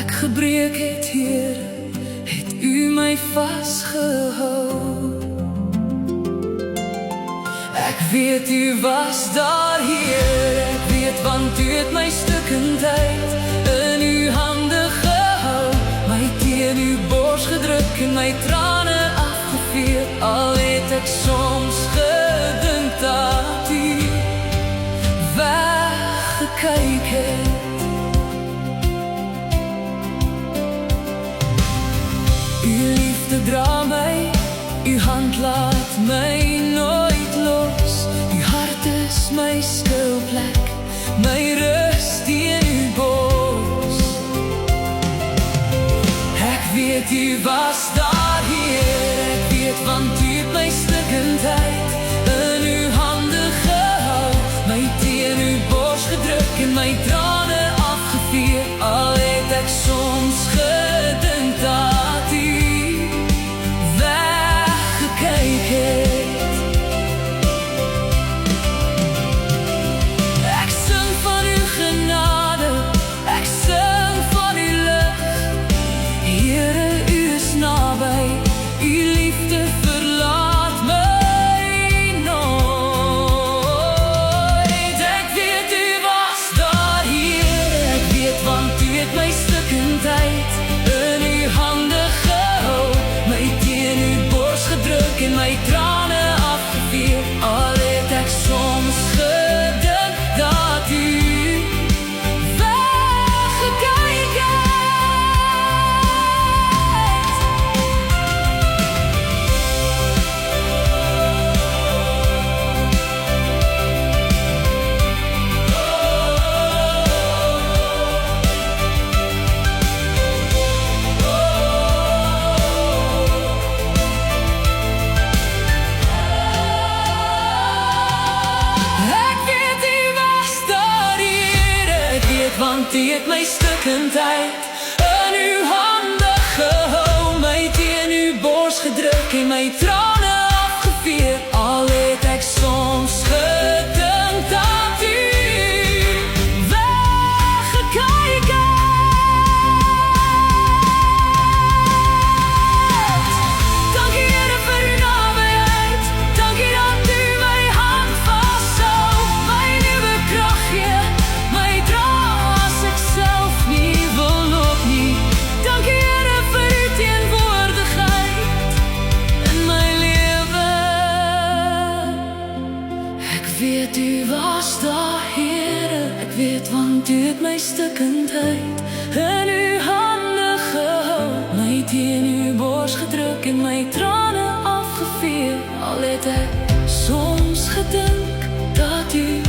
ek gebreek het, Here, het U my vasgehou. Ek weet U was daar, Here, ek weet want U het my stukkendheid in U hande gehou, my teen U bors gedruk en my trane afgevee. Al het ek soms gedink dat U weggekyk het. U liefde dra my, U hand laat my nooit los. U hart is my skuilplek, my rus teen U bors. Ek weet U was daar, Heer, ek weet want U het my stukkendheid in U hande gehou, my teen U bors gedruk en my trane afgevee. Al het ek soms gedink dat U weggekyk het. Ek sing van U genade, ek sing van U lig. Here, U is naby, U liefde verlaat my nooit. Ek weet U was daar, Here, ek weet want U het my stukkendheid in U hande gehou, my teen U bors gedruk en my trane afgevee. Al het ek soms gedink dat U weggekyk het. Want U het my stukkendheid in U hande gehou, my teen U bors gedruk en my trane afgevee. Al het ek soms gedink dat U weggekyk het. Dankie, Here, vir U nabyheid, dankie dat U my hand vashou, my nuwe krag gee, my dra as ek self nie wil loop nie. Dankie, Here, vir U teenwoordigheid in my lewe. Ek weet U was daar, Here, ek weet want U het my stukkendheid in U hande gehou, my teen U bors gedruk en my trane afgevee. Al het ek soms gedink dat U